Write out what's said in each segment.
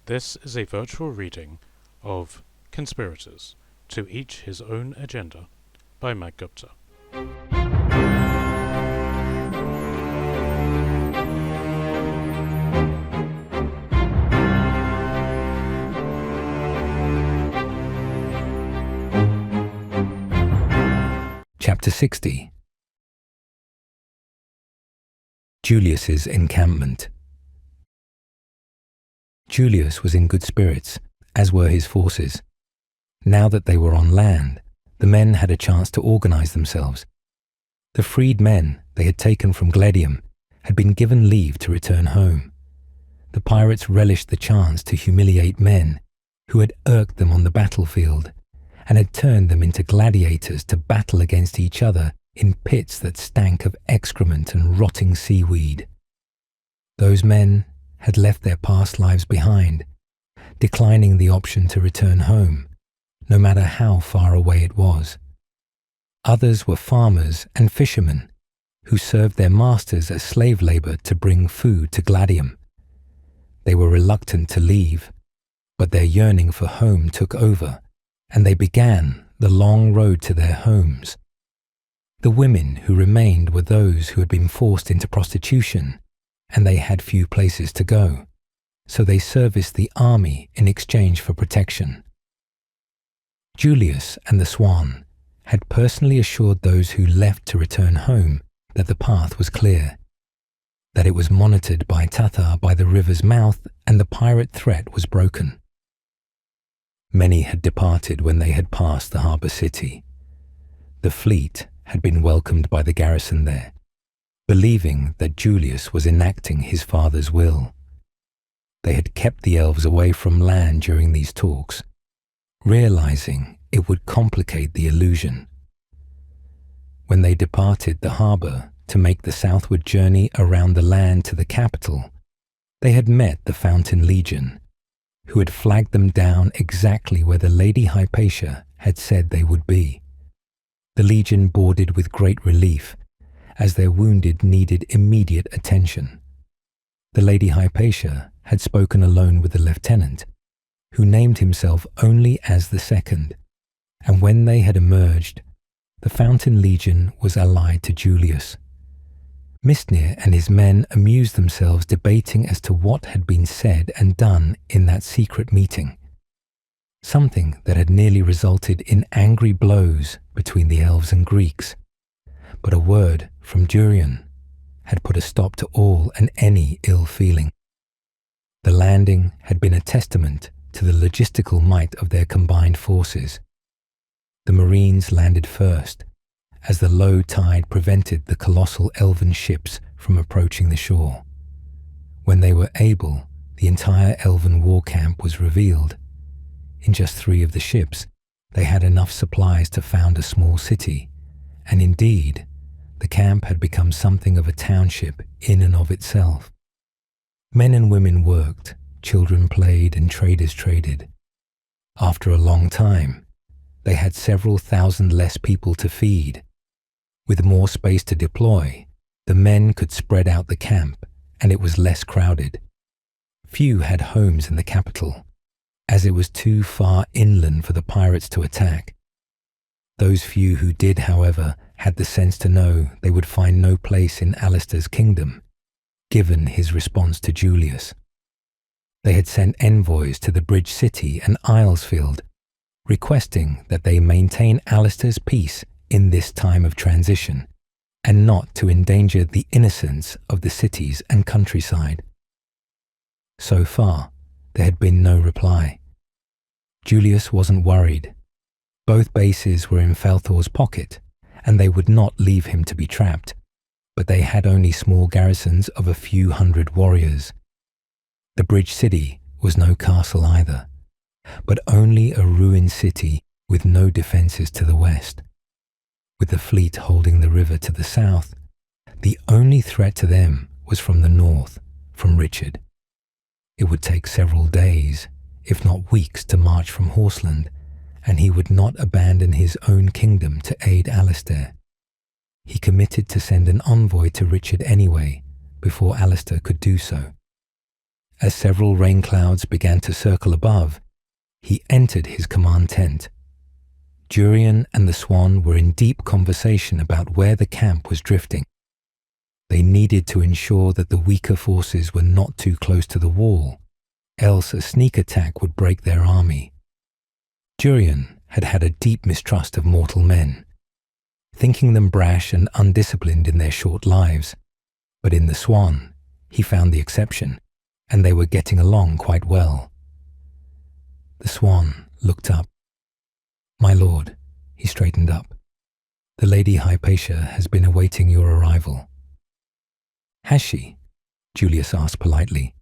This is a virtual reading of Conspirators, To Each His Own Agenda by Matt Gupta. Chapter 60. Julius's encampment. Julius was in good spirits, as were his forces. Now that they were on land, the men had a chance to organize themselves. The freed men they had taken from Gledium had been given leave to return home. The pirates relished the chance to humiliate men who had irked them on the battlefield and had turned them into gladiators to battle against each other in pits that stank of excrement and rotting seaweed. Those men had left their past lives behind, declining the option to return home, no matter how far away it was. Others were farmers and fishermen who served their masters as slave labor to bring food to Gladium. They were reluctant to leave, but their yearning for home took over, and they began the long road to their homes. The women who remained were those who had been forced into prostitution, and they had few places to go, so they serviced the army in exchange for protection. Julius and the Swan had personally assured those who left to return home that the path was clear, that it was monitored by Tathar by the river's mouth, and the pirate threat was broken. Many had departed when they had passed the harbour city. The fleet had been welcomed by the garrison there, believing that Julius was enacting his father's will. They had kept the elves away from land during these talks, realizing it would complicate the illusion. When they departed the harbour to make the southward journey around the land to the capital, they had met the Fountain Legion, who had flagged them down exactly where the Lady Hypatia had said they would be. The Legion boarded with great relief, as their wounded needed immediate attention. The Lady Hypatia had spoken alone with the lieutenant, who named himself only as the second, and when they had emerged, the Fountain Legion was allied to Julius. Mistnir and his men amused themselves debating as to what had been said and done in that secret meeting, something that had nearly resulted in angry blows between the elves and Greeks. But a word from Durian had put a stop to all and any ill feeling. The landing had been a testament to the logistical might of their combined forces. The Marines landed first, as the low tide prevented the colossal elven ships from approaching the shore. When they were able, the entire elven war camp was revealed. In just 3 of the ships, they had enough supplies to found a small city, and indeed, the camp had become something of a township in and of itself. Men and women worked, children played, and traders traded. After a long time, they had several thousand less people to feed. With more space to deploy, the men could spread out the camp, and it was less crowded. Few had homes in the capital, as it was too far inland for the pirates to attack. Those few who did, however, had the sense to know they would find no place in Alistair's kingdom, given his response to Julius. They had sent envoys to the Bridge City and Islesfield, requesting that they maintain Alistair's peace in this time of transition, and not to endanger the innocence of the cities and countryside. So far, there had been no reply. Julius wasn't worried. Both bases were in Falthor's pocket, and they would not leave him to be trapped, but they had only small garrisons of a few hundred warriors. The Bridge City was no castle either, but only a ruined city with no defences to the west. With the fleet holding the river to the south, the only threat to them was from the north, from Richard. It would take several days, if not weeks, to march from Horseland, and he would not abandon his own kingdom to aid Alistair. He committed to send an envoy to Richard anyway, before Alistair could do so. as several rain clouds began to circle above, he entered his command tent. Jurian and the Swan were in deep conversation about where the camp was drifting. They needed to ensure that the weaker forces were not too close to the wall, else a sneak attack would break their army. Jurian had had a deep mistrust of mortal men, thinking them brash and undisciplined in their short lives. But in the Swan, he found the exception, and they were getting along quite well. The Swan looked up. "My lord," he straightened up. "The Lady Hypatia has been awaiting your arrival." "Has she?" Julius asked politely.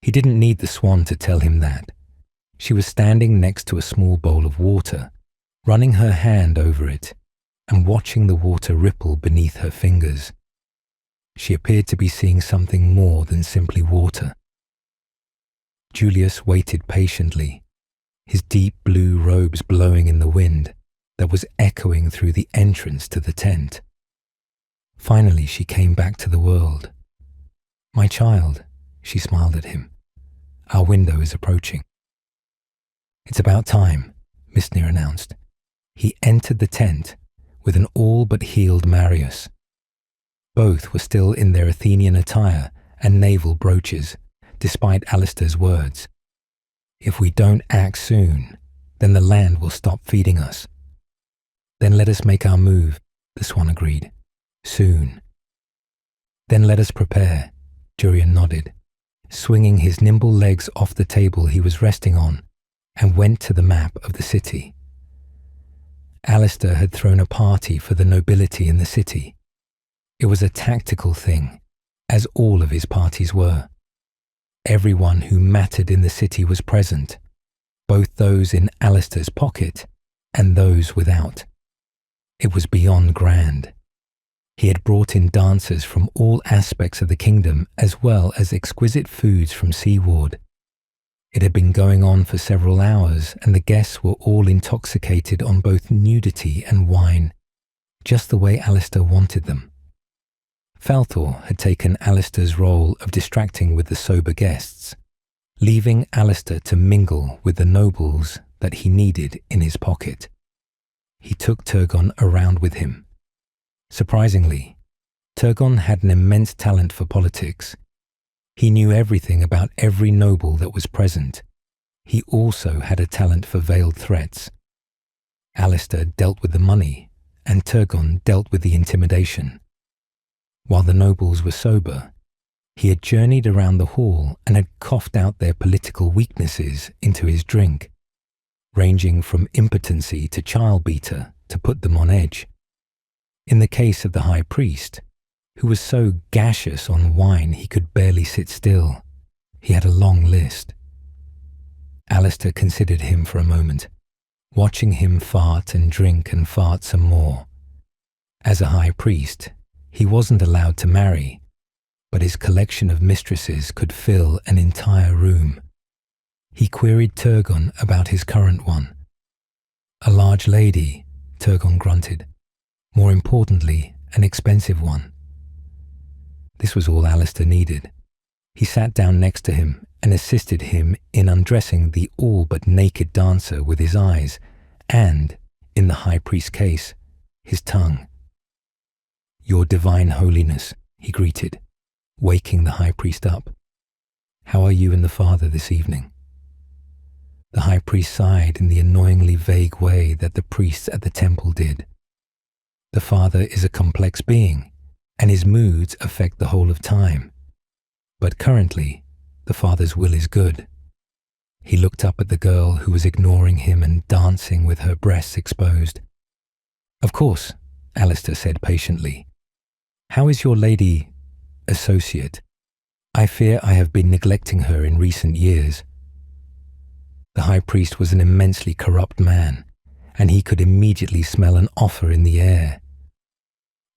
He didn't need the Swan to tell him that. She was standing next to a small bowl of water, running her hand over it and watching the water ripple beneath her fingers. She appeared to be seeing something more than simply water. Julius waited patiently, his deep blue robes blowing in the wind that was echoing through the entrance to the tent. Finally, she came back to the world. "My child," she smiled at him. "Our window is approaching." "It's about time," Mistnir announced. He entered the tent with an all but healed Marius. Both were still in their Athenian attire and naval brooches, despite Alistair's words. "If we don't act soon, then the land will stop feeding us." "Then let us make our move," the Swan agreed. "Soon." "Then let us prepare," Jurian nodded, swinging his nimble legs off the table he was resting on, and went to the map of the city. Alistair had thrown a party for the nobility in the city. It was a tactical thing, as all of his parties were. Everyone who mattered in the city was present, both those in Alistair's pocket and those without. It was beyond grand. He had brought in dancers from all aspects of the kingdom, as well as exquisite foods from seaward. It had been going on for several hours, and the guests were all intoxicated on both nudity and wine, just the way Alistair wanted them. Falthor had taken Alistair's role of distracting with the sober guests, leaving Alistair to mingle with the nobles that he needed in his pocket. He took Turgon around with him. Surprisingly, Turgon had an immense talent for politics. He knew everything about every noble that was present. He also had a talent for veiled threats. Alistair dealt with the money, and Turgon dealt with the intimidation. While the nobles were sober, he had journeyed around the hall and had coughed out their political weaknesses into his drink, ranging from impotency to child-beater to put them on edge. In the case of the high priest, who was so gaseous on wine he could barely sit still, he had a long list. Alistair considered him for a moment, watching him fart and drink and fart some more. As a high priest, he wasn't allowed to marry, but his collection of mistresses could fill an entire room. He queried Turgon about his current one. "A large lady," Turgon grunted. "More importantly, an expensive one." This was all Alistair needed. He sat down next to him and assisted him in undressing the all but naked dancer with his eyes and, in the high priest's case, his tongue. "Your divine holiness," he greeted, waking the high priest up. "How are you and the father this evening?" The high priest sighed in the annoyingly vague way that the priests at the temple did. The father is a complex being, and his moods affect the whole of time. But currently, the father's will is good. He looked up at the girl who was ignoring him and dancing with her breasts exposed. "Of course," Alistair said patiently. "How is your lady associate? I fear I have been neglecting her in recent years." The high priest was an immensely corrupt man, and he could immediately smell an offer in the air.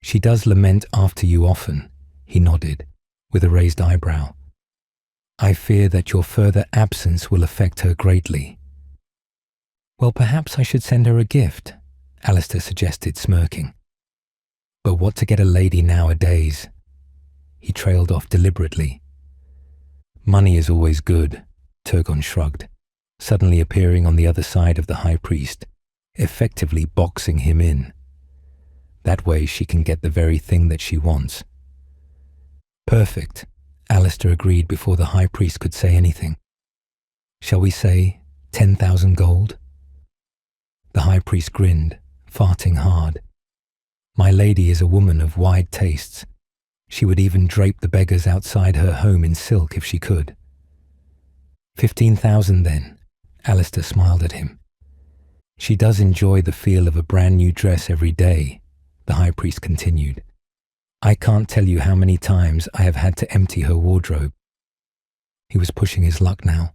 "She does lament after you often," he nodded, with a raised eyebrow. "I fear that your further absence will affect her greatly." "Well, perhaps I should send her a gift," Alistair suggested, smirking. "But what to get a lady nowadays?" He trailed off deliberately. Money is always good, Turgon shrugged, suddenly appearing on the other side of the high priest, effectively boxing him in. That way she can get the very thing that she wants. Perfect, Alistair agreed before the high priest could say anything. Shall we say 10,000 gold? The high priest grinned, farting hard. My lady is a woman of wide tastes. She would even drape the beggars outside her home in silk if she could. 15,000 then, Alistair smiled at him. She does enjoy the feel of a brand new dress every day, the high priest continued. I can't tell you how many times I have had to empty her wardrobe. He was pushing his luck now.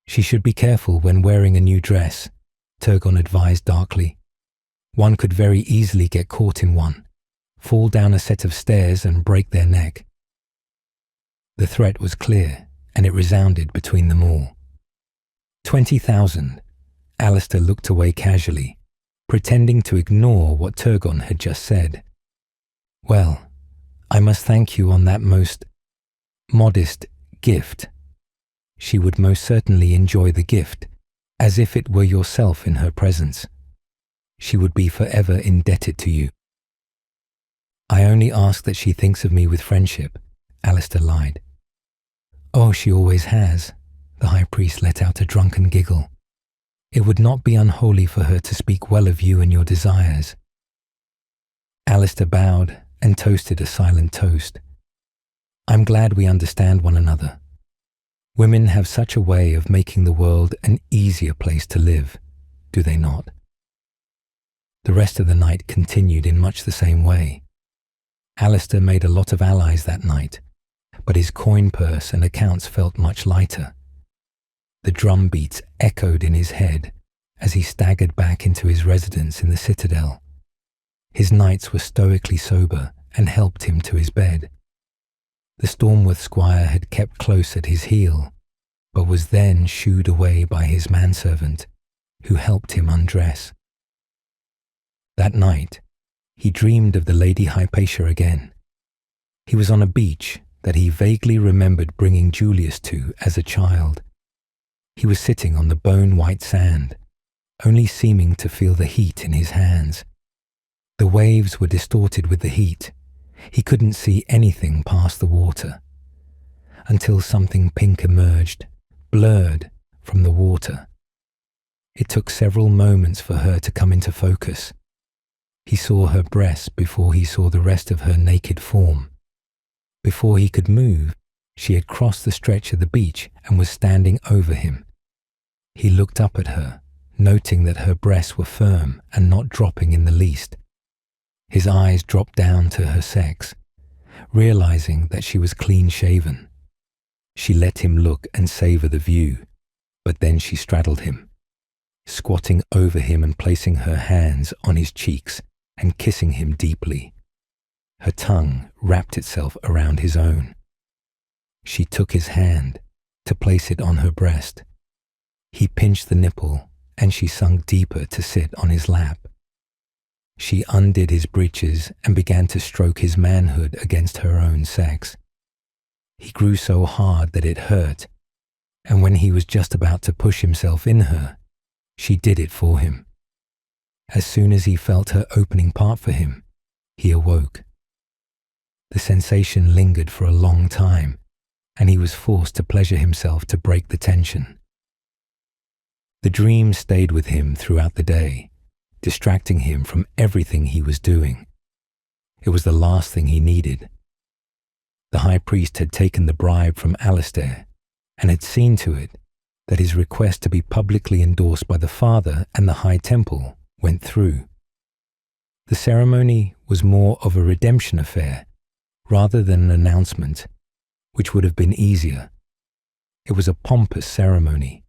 She should be careful when wearing a new dress, Turgon advised darkly. One could very easily get caught in one, fall down a set of stairs and break their neck. The threat was clear, and it resounded between them all. 20,000. Alistair looked away casually, pretending to ignore what Turgon had just said. Well, I must thank you on that most modest gift. She would most certainly enjoy the gift, as if it were yourself in her presence. She would be forever indebted to you. I only ask that she thinks of me with friendship, Alistair lied. Oh, she always has, the high priest let out a drunken giggle. It would not be unholy for her to speak well of you and your desires. Alistair bowed and toasted a silent toast. I'm glad we understand one another. Women have such a way of making the world an easier place to live, do they not? The rest of the night continued in much the same way. Alistair made a lot of allies that night, but his coin purse and accounts felt much lighter. The drum beats echoed in his head as he staggered back into his residence in the citadel. His nights were stoically sober and helped him to his bed. The Stormworth squire had kept close at his heel, but was then shooed away by his manservant, who helped him undress. That night, he dreamed of the Lady Hypatia again. He was on a beach that he vaguely remembered bringing Julius to as a child. He was sitting on the bone-white sand, only seeming to feel the heat in his hands. The waves were distorted with the heat. He couldn't see anything past the water, until something pink emerged, blurred from the water. It took several moments for her to come into focus. He saw her breasts before he saw the rest of her naked form. Before he could move, she had crossed the stretch of the beach and was standing over him. He looked up at her, noting that her breasts were firm and not dropping in the least. His eyes dropped down to her sex, realizing that she was clean-shaven. She let him look and savor the view, but then she straddled him, squatting over him and placing her hands on his cheeks and kissing him deeply. Her tongue wrapped itself around his own. She took his hand to place it on her breast. He pinched the nipple and she sunk deeper to sit on his lap. She undid his breeches and began to stroke his manhood against her own sex. He grew so hard that it hurt, and when he was just about to push himself in her, she did it for him. As soon as he felt her opening part for him, he awoke. The sensation lingered for a long time, and he was forced to pleasure himself to break the tension. The dream stayed with him throughout the day, distracting him from everything he was doing. It was the last thing he needed. The high priest had taken the bribe from Alistair and had seen to it that his request to be publicly endorsed by the Father and the High Temple went through. The ceremony was more of a redemption affair rather than an announcement, which would have been easier. It was a pompous ceremony,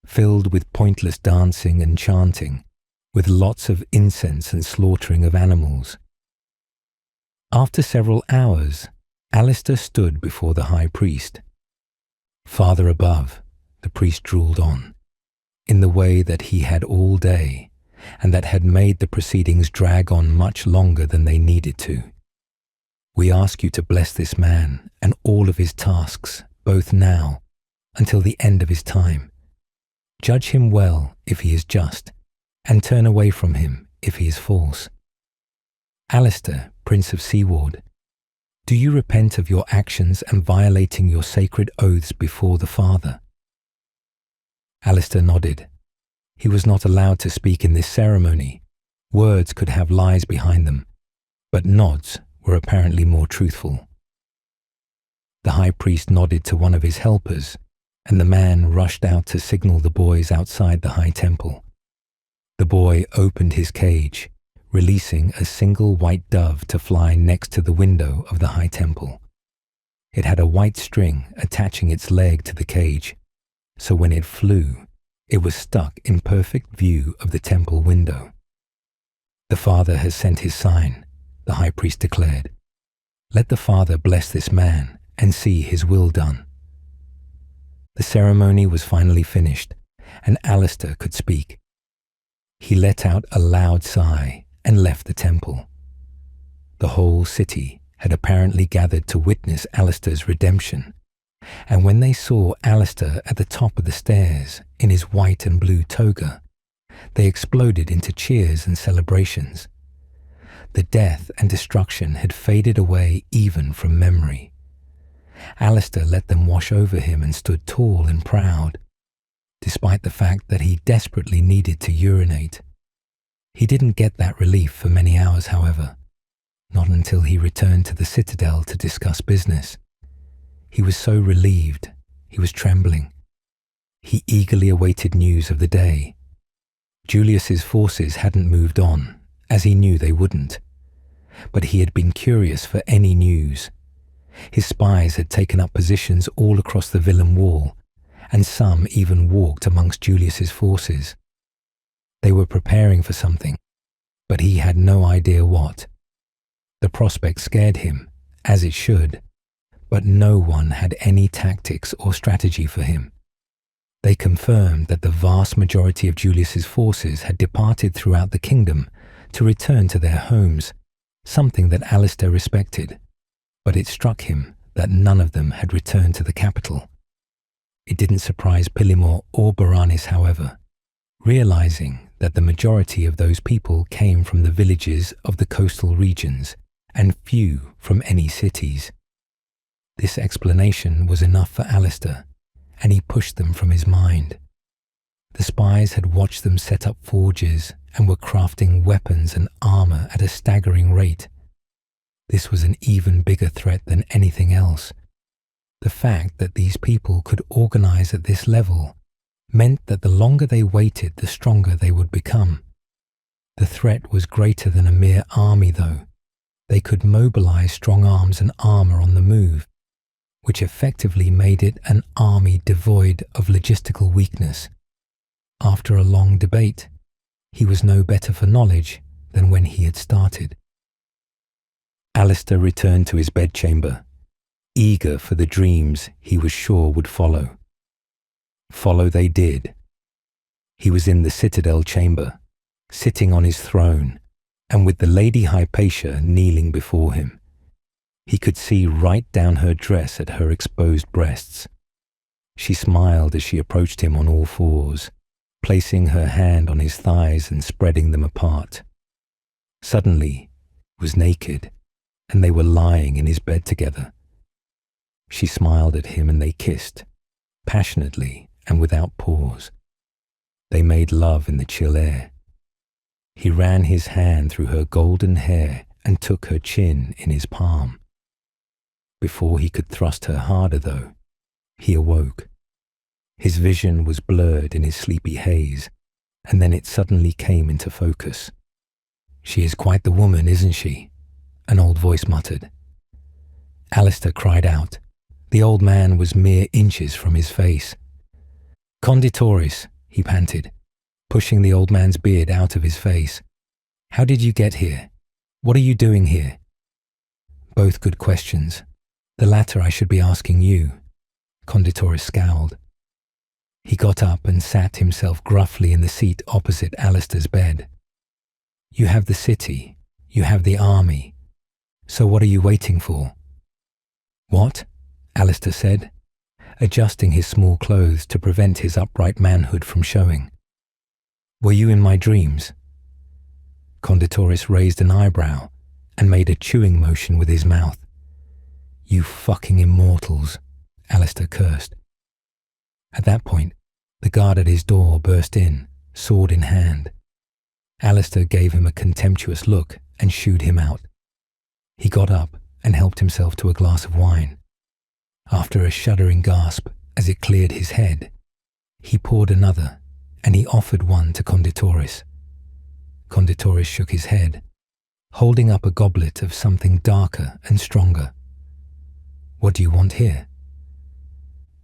filled with pointless dancing and chanting, with lots of incense and slaughtering of animals. After several hours, Alistair stood before the high priest. Farther above, the priest drooled on, in the way that he had all day, and that had made the proceedings drag on much longer than they needed to. We ask you to bless this man and all of his tasks both now, until the end of his time. Judge him well if he is just, and turn away from him if he is false. Alistair, Prince of Seaward, do you repent of your actions and violating your sacred oaths before the Father? Alistair nodded. He was not allowed to speak in this ceremony. Words could have lies behind them, but nods were apparently more truthful. The high priest nodded to one of his helpers, and the man rushed out to signal the boys outside the high temple. The boy opened his cage, releasing a single white dove to fly next to the window of the high temple. It had a white string attaching its leg to the cage, so when it flew, it was stuck in perfect view of the temple window. The Father has sent his sign, the high priest declared. Let the Father bless this man and see his will done. The ceremony was finally finished, and Alistair could speak. He let out a loud sigh and left the temple. The whole city had apparently gathered to witness Alistair's redemption, and when they saw Alistair at the top of the stairs in his white and blue toga, they exploded into cheers and celebrations. The death and destruction had faded away even from memory. Alistair let them wash over him and stood tall and proud, despite the fact that he desperately needed to urinate. He didn't get that relief for many hours, however, not until he returned to the citadel to discuss business. He was so relieved, he was trembling. He eagerly awaited news of the day. Julius's forces hadn't moved on, as he knew they wouldn't. But he had been curious for any news. His spies had taken up positions all across the villain wall, and some even walked amongst Julius's forces. They were preparing for something, but he had no idea what. The prospect scared him, as it should, but no one had any tactics or strategy for him. They confirmed that the vast majority of Julius's forces had departed throughout the kingdom to return to their homes, something that Alistair respected, but it struck him that none of them had returned to the capital. It didn't surprise Pilimor or Baranis, however, realizing that the majority of those people came from the villages of the coastal regions and few from any cities. This explanation was enough for Alistair, and he pushed them from his mind. The spies had watched them set up forges and were crafting weapons and armor at a staggering rate. This was an even bigger threat than anything else. The fact that these people could organize at this level meant that the longer they waited, the stronger they would become. The threat was greater than a mere army, though. They could mobilize strong arms and armor on the move, which effectively made it an army devoid of logistical weakness. After a long debate, he was no better for knowledge than when he had started. Alistair returned to his bedchamber, eager for the dreams he was sure would follow. Follow they did. He was in the citadel chamber, sitting on his throne, and with the Lady Hypatia kneeling before him. He could see right down her dress at her exposed breasts. She smiled as she approached him on all fours, placing her hand on his thighs and spreading them apart. Suddenly, he was naked, and they were lying in his bed together. She smiled at him and they kissed, passionately and without pause. They made love in the chill air. He ran his hand through her golden hair and took her chin in his palm. Before he could thrust her harder, though, he awoke. His vision was blurred in his sleepy haze, and then it suddenly came into focus. "She is quite the woman, isn't she?" an old voice muttered. Alistair cried out. The old man was mere inches from his face. "Conspirators," he panted, pushing the old man's beard out of his face. "How did you get here? What are you doing here?" Both good questions. The latter I should be asking you. Conspirators scowled. He got up and sat himself gruffly in the seat opposite Alistair's bed. "You have the city. You have the army. So what are you waiting for?" "What?" Alistair said. adjusting his small clothes to prevent his upright manhood from showing. "Were you in my dreams?" Konditoris raised an eyebrow and made a chewing motion with his mouth. "You fucking immortals," Alistair cursed. At that point, the guard at his door burst in, sword in hand. Alistair gave him a contemptuous look and shooed him out. He got up and helped himself to a glass of wine. After a shuddering gasp as it cleared his head, he poured another and he offered one to Konditoris. Konditoris shook his head, holding up a goblet of something darker and stronger. "What do you want here?"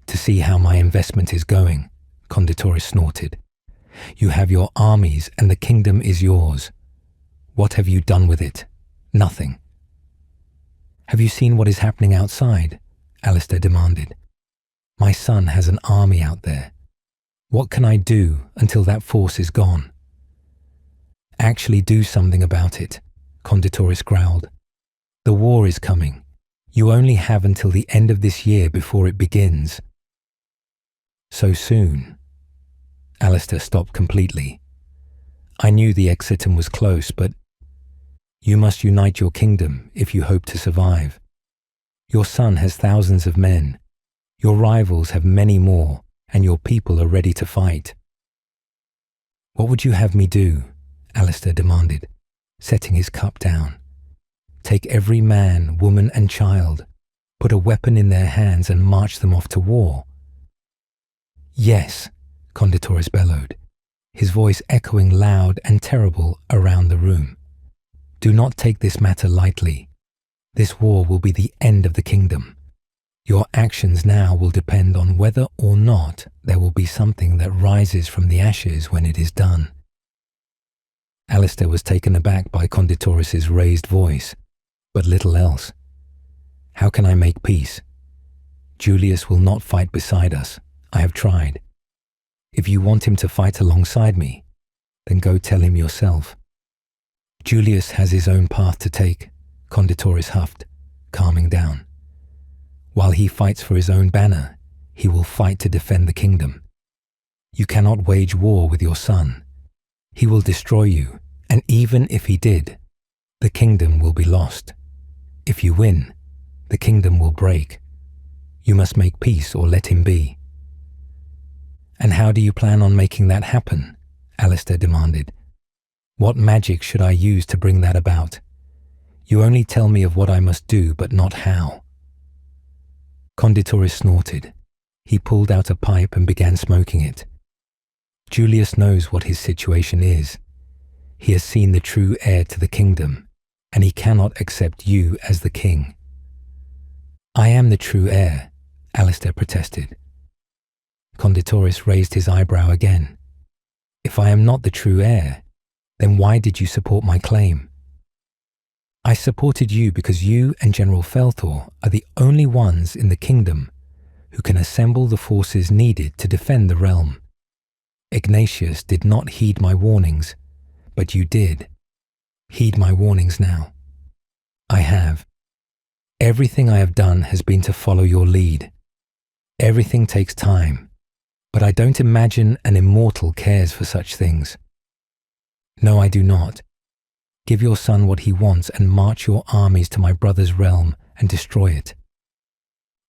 "To see how my investment is going," Konditoris snorted. "You have your armies and the kingdom is yours. What have you done with it? Nothing." "Have you seen what is happening outside?" Alistair demanded. "My son has an army out there. What can I do until that force is gone?" "Actually do something about it," Konditoris growled. "The war is coming. You only have until the end of this year before it begins." "So soon?" Alistair stopped completely. "I knew the exitum was close, but you must unite your kingdom if you hope to survive. Your son has thousands of men. Your rivals have many more, and your people are ready to fight." "What would you have me do?" Alistair demanded, setting his cup down. "Take every man, woman, and child, put a weapon in their hands and march them off to war?" "Yes," Konditoris bellowed, his voice echoing loud and terrible around the room. "Do not take this matter lightly. This war will be the end of the kingdom. Your actions now will depend on whether or not there will be something that rises from the ashes when it is done." Alistair was taken aback by Konditoris's raised voice, but little else. "How can I make peace? Julius will not fight beside us. I have tried. If you want him to fight alongside me, then go tell him yourself." "Julius has his own path to take," Konditoris huffed, calming down. "While he fights for his own banner, he will fight to defend the kingdom. You cannot wage war with your son. He will destroy you, and even if he did, the kingdom will be lost. If you win, the kingdom will break. You must make peace or let him be." "And how do you plan on making that happen?" Alistair demanded. "What magic should I use to bring that about? You only tell me of what I must do, but not how." Konditoris snorted. He pulled out a pipe and began smoking it. "Julius knows what his situation is. He has seen the true heir to the kingdom, and he cannot accept you as the king." "I am the true heir," Alistair protested. Konditoris raised his eyebrow again. "If I am not the true heir, then why did you support my claim?" "I supported you because you and General Felthor are the only ones in the kingdom who can assemble the forces needed to defend the realm. Ignatius did not heed my warnings, but you did. Heed my warnings now." "I have. Everything I have done has been to follow your lead. Everything takes time, but I don't imagine an immortal cares for such things." "No, I do not. Give your son what he wants and march your armies to my brother's realm and destroy it."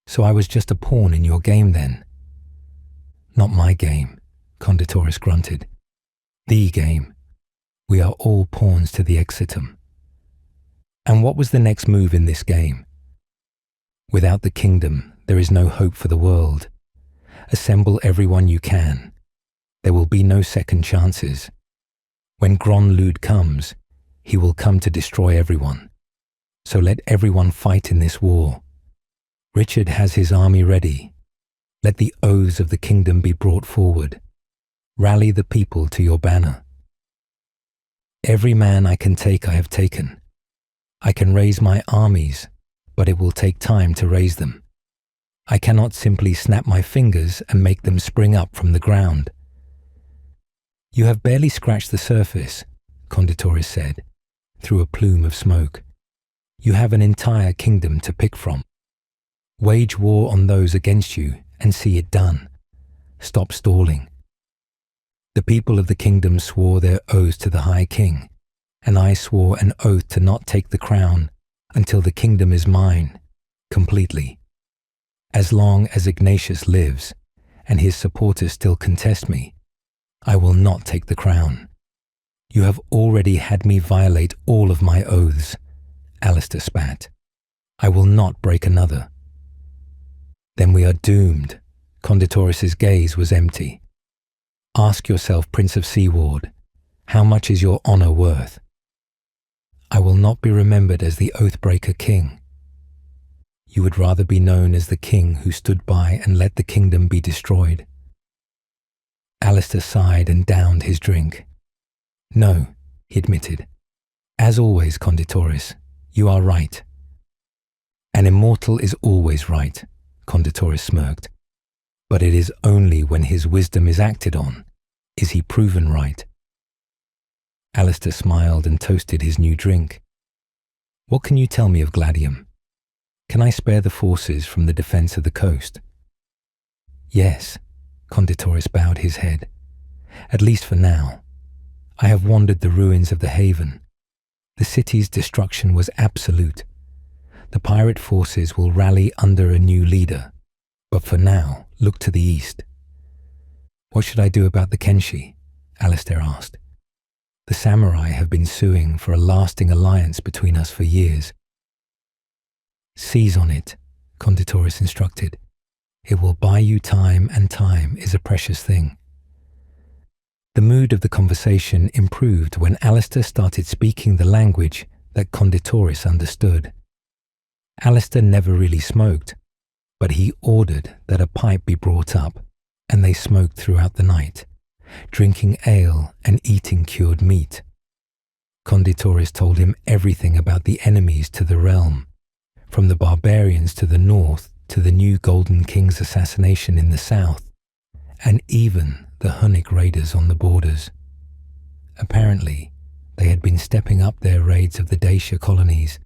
"So I was just a pawn in your game then?" "Not my game," Konditoris grunted. "The game. We are all pawns to the exitum." "And what was the next move in this game?" "Without the kingdom, there is no hope for the world. Assemble everyone you can. There will be no second chances. When Gronlud comes, he will come to destroy everyone. So let everyone fight in this war. Richard has his army ready. Let the oaths of the kingdom be brought forward. Rally the people to your banner. Every man I can take I have taken. I can raise my armies, but it will take time to raise them. I cannot simply snap my fingers and make them spring up from the ground." "You have barely scratched the surface," Konditoris said, through a plume of smoke. "You have an entire kingdom to pick from. Wage war on those against you and see it done. Stop stalling. The people of the kingdom swore their oaths to the High King, and I swore an oath to not take the crown until the kingdom is mine, completely. As long as Ignatius lives, and his supporters still contest me, I will not take the crown. You have already had me violate all of my oaths, Alistair spat. I will not break another. Then we are doomed. Conditoris's gaze was empty. Ask yourself, Prince of Seaward, how much is your honor worth? I will not be remembered as the Oathbreaker King. You would rather be known as the king who stood by and let the kingdom be destroyed. Alistair sighed and downed his drink. No, he admitted. As always, Conditoris, you are right. An immortal is always right, Conditoris smirked. But it is only when his wisdom is acted on is he proven right. Alistair smiled and toasted his new drink. What can you tell me of Gladium? Can I spare the forces from the defense of the coast? Yes, Conditoris bowed his head. At least for now. I have wandered the ruins of the haven. The city's destruction was absolute. The pirate forces will rally under a new leader. But for now, look to the east. What should I do about the Kenshi? Alistair asked. The samurai have been suing for a lasting alliance between us for years. Seize on it, Conditoris instructed. It will buy you time, and time is a precious thing. The mood of the conversation improved when Alistair started speaking the language that Conditoris understood. Alistair never really smoked, but he ordered that a pipe be brought up, and they smoked throughout the night, drinking ale and eating cured meat. Conditoris told him everything about the enemies to the realm, from the barbarians to the north to the new Golden King's assassination in the south, and even the Hunnic raiders on the borders. Apparently, they had been stepping up their raids of the Dacia colonies,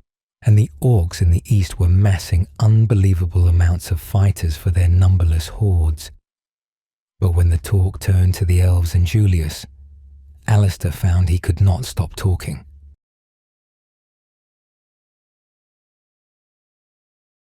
and the orcs in the east were massing unbelievable amounts of fighters for their numberless hordes. But when the talk turned to the elves and Julius, Alistair found he could not stop talking.